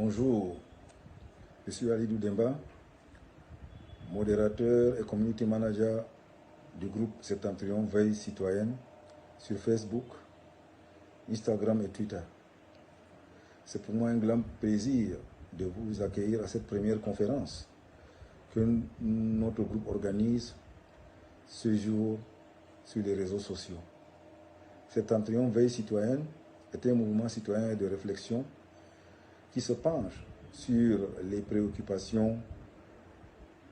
Bonjour, je suis Ali Doudemba, modérateur et community manager du groupe Septentrion Veille Citoyenne sur Facebook, Instagram et Twitter. C'est pour moi un grand plaisir de vous accueillir à cette première conférence que notre groupe organise ce jour sur les réseaux sociaux. Septentrion Veille Citoyenne est un mouvement citoyen de réflexion qui se penche sur les préoccupations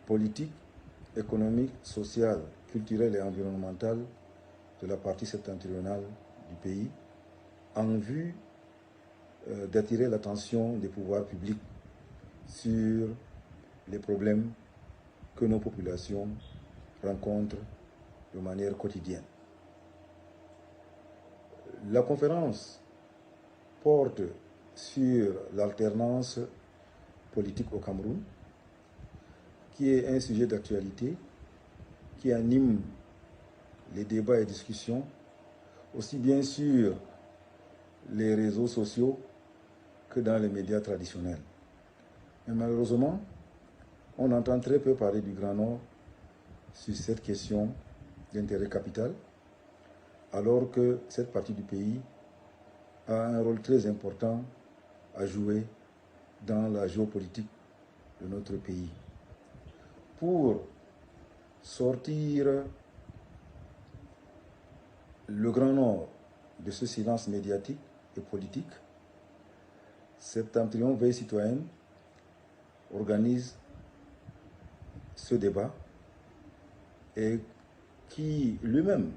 politiques, économiques, sociales, culturelles et environnementales de la partie septentrionale du pays en vue d'attirer l'attention des pouvoirs publics sur les problèmes que nos populations rencontrent de manière quotidienne. La conférence porte sur l'alternance politique au Cameroun, qui est un sujet d'actualité qui anime les débats et discussions, aussi bien sur les réseaux sociaux que dans les médias traditionnels. Mais malheureusement, on entend très peu parler du Grand Nord sur cette question d'intérêt capital, alors que cette partie du pays a un rôle très important à jouer dans la géopolitique de notre pays. Pour sortir le Grand Nord de ce silence médiatique et politique, Septentrion Veille Citoyenne organise ce débat et qui lui-même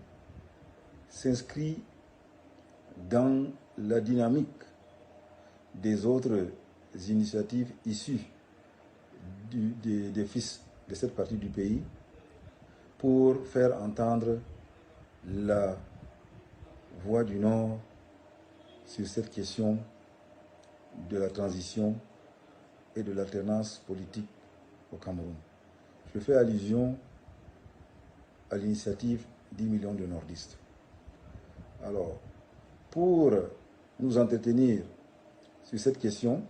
s'inscrit dans la dynamique des autres initiatives issues des fils de cette partie du pays pour faire entendre la voix du Nord sur cette question de la transition et de l'alternance politique au Cameroun. Je fais allusion à l'initiative 10 millions de nordistes. Alors, pour nous entretenir sur cette question,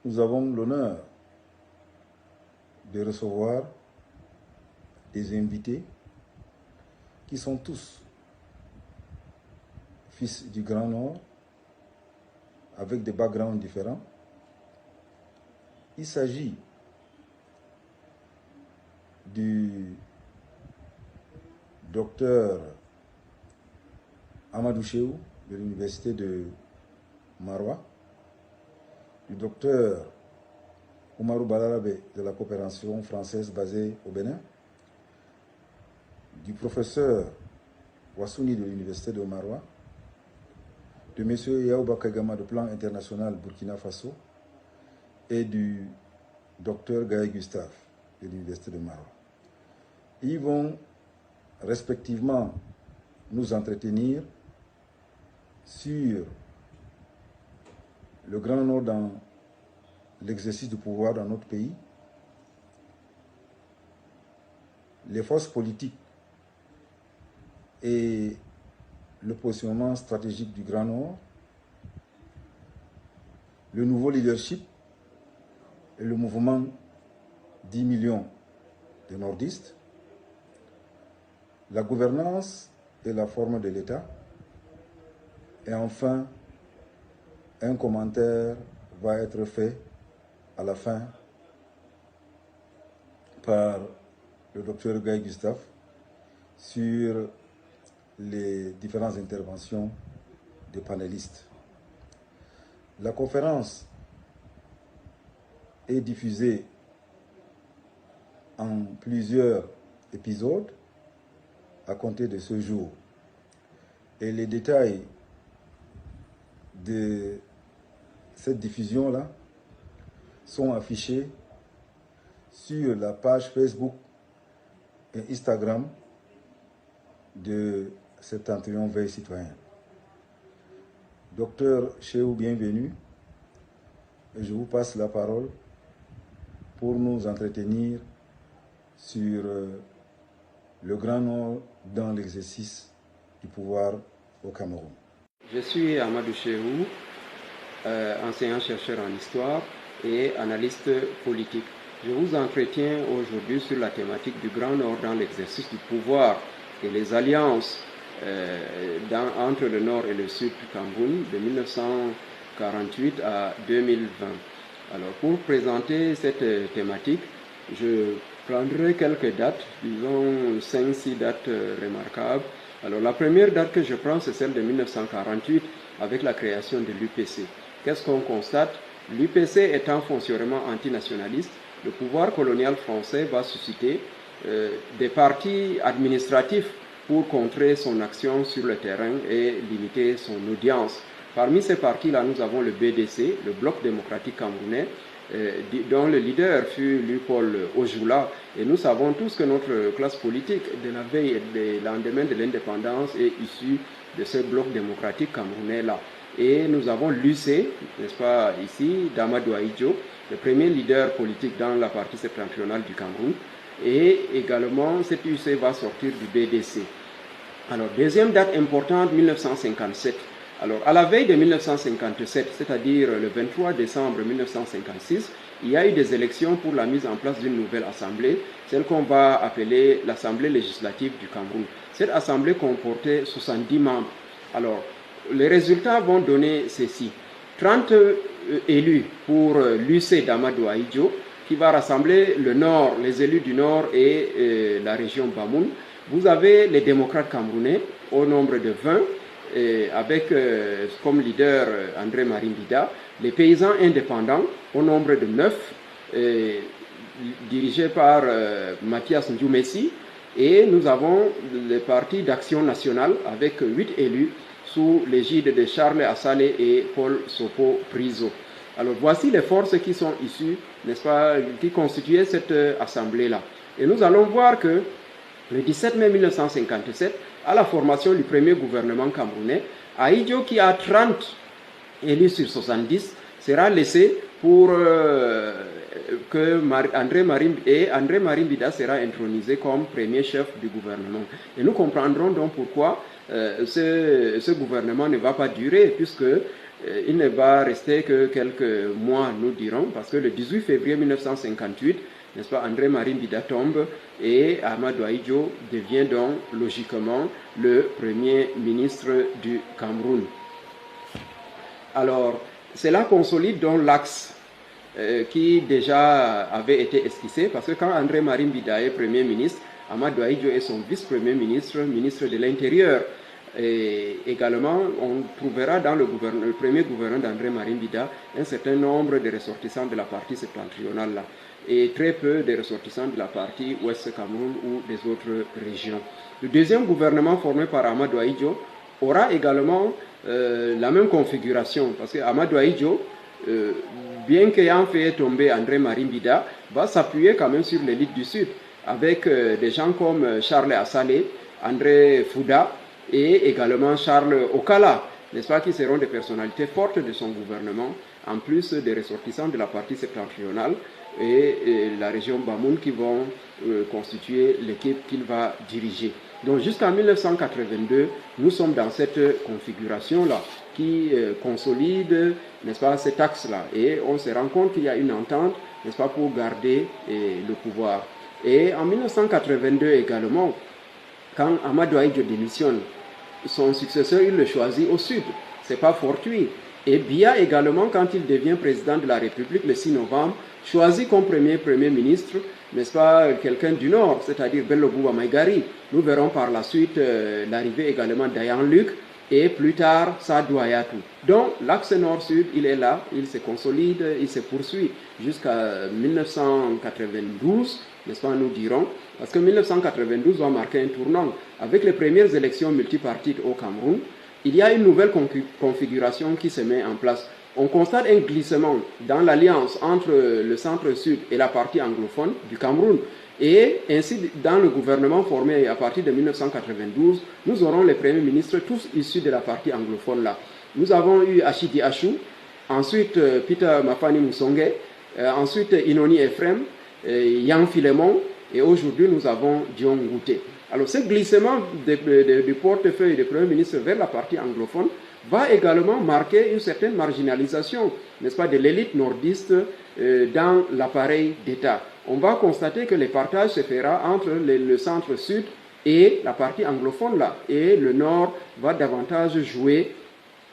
nous avons l'honneur de recevoir des invités qui sont tous fils du Grand Nord, avec des backgrounds différents. Il s'agit du docteur Amadou Chéou de l'université de Maroua, du docteur Oumarou Balarabe de la coopération française basée au Bénin, du professeur Wassouni de l'université de Maroua, de M. Yaouba Kagama de Plan International Burkina Faso et du docteur Gaël Gustave de l'université de Maroua. Ils vont respectivement nous entretenir sur le Grand Nord dans l'exercice du pouvoir dans notre pays, les forces politiques et le positionnement stratégique du Grand Nord, le nouveau leadership et le mouvement 10 millions de nordistes, la gouvernance et la forme de l'État, et enfin, un commentaire va être fait à la fin par le docteur Gaël Gustave sur les différentes interventions des panélistes. La conférence est diffusée en plusieurs épisodes à compter de ce jour. Et les détails de cette diffusion-là sont affichés sur la page Facebook et Instagram de Septentrion Veille Citoyenne. Docteur Chéou, bienvenue. Et je vous passe la parole pour nous entretenir sur le Grand Nord dans l'exercice du pouvoir au Cameroun. Je suis Amadou Chéou, enseignant-chercheur en histoire et analyste politique. Je vous entretiens aujourd'hui sur la thématique du Grand Nord dans l'exercice du pouvoir et les alliances entre le Nord et le Sud du Cameroun de 1948 à 2020. Alors pour présenter cette thématique, je prendrai quelques dates, disons 5-6 dates remarquables. Alors la première date que je prends, c'est celle de 1948 avec la création de l'UPC. Qu'est-ce qu'on constate? L'UPC étant foncièrement antinationaliste, le pouvoir colonial français va susciter des partis administratifs pour contrer son action sur le terrain et limiter son audience. Parmi ces partis-là, nous avons le BDC, le Bloc démocratique camerounais, dont le leader fut Léopold Ojoula. Et nous savons tous que notre classe politique, de la veille et du lendemain de l'indépendance, est issue de ce Bloc démocratique camerounais-là. Et nous avons l'UC, n'est-ce pas, ici, d'Amadou Ahidjo, le premier leader politique dans la partie septentrionale du Cameroun. Et également, cette UC va sortir du BDC. Alors, deuxième date importante, 1957. Alors, à la veille de 1957, c'est-à-dire le 23 décembre 1956, il y a eu des élections pour la mise en place d'une nouvelle assemblée, celle qu'on va appeler l'Assemblée législative du Cameroun. Cette assemblée comportait 70 membres. Alors, les résultats vont donner ceci. 30 élus pour l'UC d'Amadou Ahidjo, qui va rassembler le Nord, les élus du Nord et la région Bamoun. Vous avez les démocrates camerounais au nombre de 20, avec comme leader André Marimbida, les paysans indépendants au nombre de 9, dirigés par Mathias Ndjoumessi, et nous avons le parti d'action nationale avec 8 élus sous l'égide de Charles Assalé et Paul Sopo Priso. Alors voici les forces qui sont issues, n'est-ce pas, qui constituaient cette assemblée-là. Et nous allons voir que le 17 mai 1957, à la formation du premier gouvernement camerounais, Ahidjo, qui a 30 élus sur 70, sera laissé pour que André Marimbida sera intronisé comme premier chef du gouvernement. Et nous comprendrons donc pourquoi ce gouvernement ne va pas durer, puisque il ne va rester que quelques mois, nous dirons, parce que le 18 février 1958, n'est-ce pas, André Marimbida tombe et Amadou Ahidjo devient donc logiquement le premier ministre du Cameroun. Alors, cela consolide donc l'axe qui déjà avait été esquissé, parce que quand André Marimbida est premier ministre, Amadou Ahidjo est son vice-premier ministre, ministre de l'Intérieur. Et également, on trouvera dans le premier gouvernement d'André Marimbida un certain nombre de ressortissants de la partie septentrionale là, et très peu de ressortissants de la partie ouest Cameroun ou des autres régions. Le deuxième gouvernement formé par Amadou Ahidjo aura également la même configuration, parce que Amadou Ahidjo, bien qu'ayant fait tomber André Marimbida, va s'appuyer quand même sur l'élite du Sud, avec des gens comme Charles Assalé, André Fouda, et également Charles Okala, n'est-ce pas, qui seront des personnalités fortes de son gouvernement, en plus des ressortissants de la partie septentrionale et la région Bamoun qui vont constituer l'équipe qu'il va diriger. Donc jusqu'en 1982, nous sommes dans cette configuration-là qui consolide, n'est-ce pas, cet axe-là. Et on se rend compte qu'il y a une entente, n'est-ce pas, pour garder le pouvoir. Et en 1982 également, quand Amadou Ahidjo démissionne, son successeur, il le choisit au sud. Ce n'est pas fortuit. Et Biya également, quand il devient président de la République le 6 novembre, choisit comme premier ministre, n'est-ce pas, quelqu'un du nord, c'est-à-dire Bello Bouba Maïgari. Nous verrons par la suite l'arrivée également d'Ayan Luc et plus tard Sadou Ayatou. Donc l'axe nord-sud, il est là, il se consolide, il se poursuit jusqu'à 1992, n'est-ce pas, nous dirons, parce que 1992 va marquer un tournant. Avec les premières élections multipartites au Cameroun, il y a une nouvelle configuration qui se met en place. On constate un glissement dans l'alliance entre le centre-sud et la partie anglophone du Cameroun. Et ainsi, dans le gouvernement formé à partir de 1992, nous aurons les premiers ministres tous issus de la partie anglophone là. Nous avons eu Achidi Achou, ensuite Peter Mafani Moussongue, ensuite Inoni Ephraim, Yang Philemon, et aujourd'hui nous avons Dion Ngouté. Alors ce glissement du portefeuille du Premier ministre vers la partie anglophone va également marquer une certaine marginalisation, n'est-ce pas, de l'élite nordiste dans l'appareil d'État. On va constater que le partage se fera entre le centre-sud et la partie anglophone là, et le nord va davantage jouer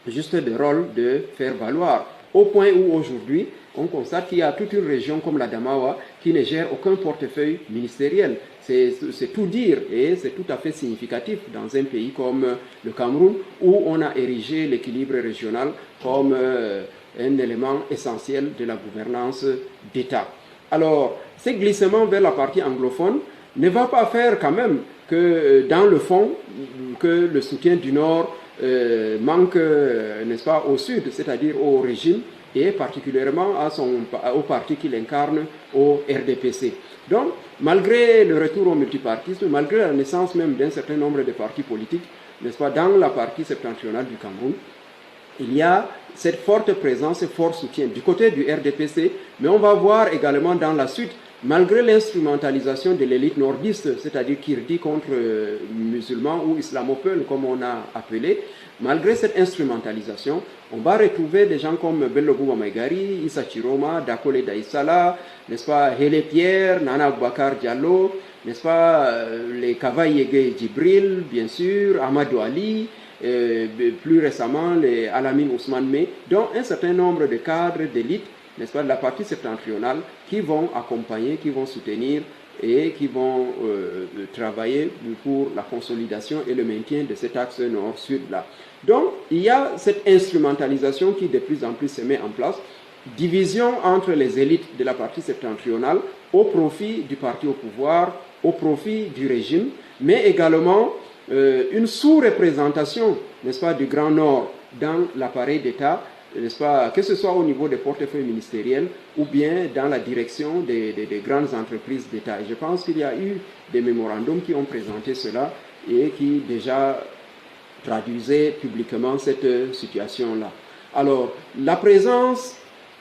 juste le rôle de faire valoir, au point où aujourd'hui on constate qu'il y a toute une région comme la Damawa qui ne gère aucun portefeuille ministériel. C'est tout dire et c'est tout à fait significatif dans un pays comme le Cameroun où on a érigé l'équilibre régional comme un élément essentiel de la gouvernance d'État. Alors, ce glissement vers la partie anglophone ne va pas faire quand même que dans le fond, que le soutien du Nord manque, n'est-ce pas, au Sud, c'est-à-dire au régime et particulièrement au parti qu'il incarne, au RDPC. Donc, malgré le retour au multipartisme, malgré la naissance même d'un certain nombre de partis politiques, n'est-ce pas, dans la partie septentrionale du Cameroun, il y a cette forte présence et fort soutien du côté du RDPC, mais on va voir également dans la suite, malgré l'instrumentalisation de l'élite nordiste, c'est-à-dire Kirdi contre musulmans ou islamophone comme on a appelé, malgré cette instrumentalisation, on va retrouver des gens comme Bello Bouba Maïgari, Issa Chiroma, Dakole Daïsala, n'est-ce pas, Hele Pierre, Nana Aboubakar Diallo, n'est-ce pas, les Kavaïege Djibril, bien sûr, Amadou Ali, plus récemment les Alamine Ousmane Mey, dont un certain nombre de cadres d'élite, n'est-ce pas, de la partie septentrionale, qui vont accompagner, qui vont soutenir et qui vont travailler pour la consolidation et le maintien de cet axe nord-sud-là. Donc, il y a cette instrumentalisation qui de plus en plus se met en place, division entre les élites de la partie septentrionale au profit du parti au pouvoir, au profit du régime, mais également une sous-représentation, n'est-ce pas, du Grand Nord dans l'appareil d'État, n'est-ce pas, que ce soit au niveau des portefeuilles ministériels ou bien dans la direction des grandes entreprises d'État. Et je pense qu'il y a eu des mémorandums qui ont présenté cela et qui déjà traduisaient publiquement cette situation-là. Alors, la présence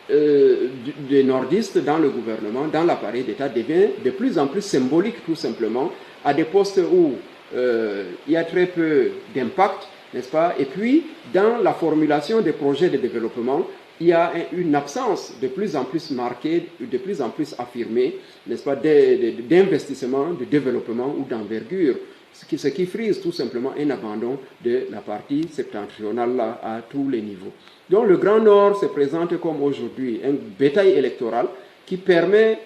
des nordistes dans le gouvernement, dans l'appareil d'État, devient de plus en plus symbolique tout simplement, à des postes où il y a très peu d'impact, n'est-ce pas? Et puis, dans la formulation des projets de développement, il y a une absence de plus en plus marquée, de plus en plus affirmée, n'est-ce pas, d'investissement, de développement ou d'envergure, ce qui frise tout simplement un abandon de la partie septentrionale là, à tous les niveaux. Donc le Grand Nord se présente comme aujourd'hui un bétail électoral qui permet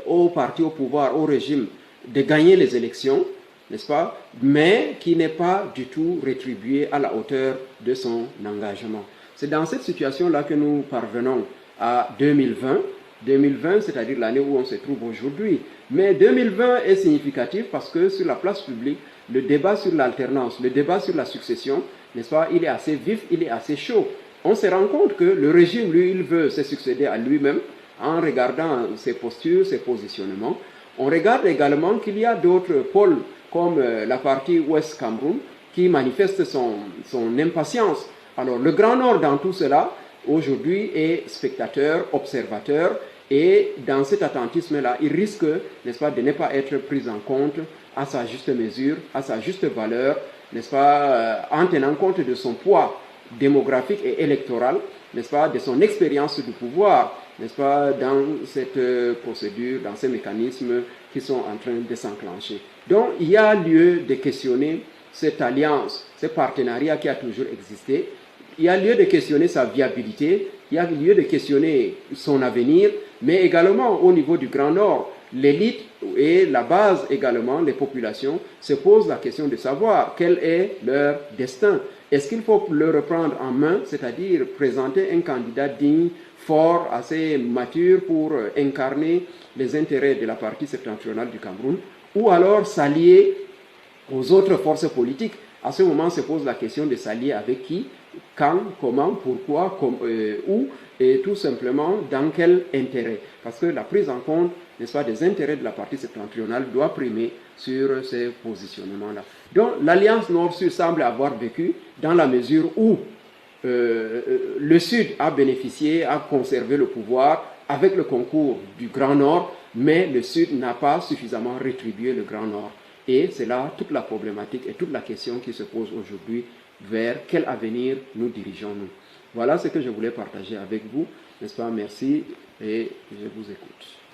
au parti au pouvoir, au régime, de gagner les élections, n'est-ce pas, mais qui n'est pas du tout rétribué à la hauteur de son engagement. C'est dans cette situation-là que nous parvenons à 2020. 2020, c'est-à-dire l'année où on se trouve aujourd'hui. Mais 2020 est significatif parce que sur la place publique, le débat sur l'alternance, le débat sur la succession, n'est-ce pas, il est assez vif, il est assez chaud. On se rend compte que le régime, lui, il veut se succéder à lui-même en regardant ses postures, ses positionnements. On regarde également qu'il y a d'autres pôles comme la partie Ouest Cameroun qui manifeste son impatience. Alors le Grand Nord dans tout cela, aujourd'hui, est spectateur, observateur, et dans cet attentisme-là, il risque, n'est-ce pas, de ne pas être pris en compte à sa juste mesure, à sa juste valeur, n'est-ce pas, en tenant compte de son poids démographique et électoral, n'est-ce pas, de son expérience du pouvoir, n'est-ce pas, dans cette procédure, dans ces mécanismes qui sont en train de s'enclencher. Donc, il y a lieu de questionner cette alliance, ce partenariat qui a toujours existé. Il y a lieu de questionner sa viabilité, il y a lieu de questionner son avenir, mais également au niveau du Grand Nord, l'élite et la base également, les populations, se posent la question de savoir quel est leur destin. Est-ce qu'il faut le reprendre en main, c'est-à-dire présenter un candidat digne, fort, assez mature pour incarner les intérêts de la partie septentrionale du Cameroun, ou alors s'allier aux autres forces politiques? À ce moment se pose la question de s'allier avec qui, quand, comment, pourquoi, où, et tout simplement dans quel intérêt. Parce que la prise en compte, n'est-ce pas, des intérêts de la partie septentrionale doit primer sur ces positionnements-là. Donc l'alliance Nord-Sud semble avoir vécu dans la mesure où le Sud a bénéficié, a conservé le pouvoir avec le concours du Grand Nord, mais le Sud n'a pas suffisamment rétribué le Grand Nord. Et c'est là toute la problématique et toute la question qui se pose aujourd'hui vers quel avenir nous dirigeons-nous. Voilà ce que je voulais partager avec vous, n'est-ce pas? Merci et je vous écoute.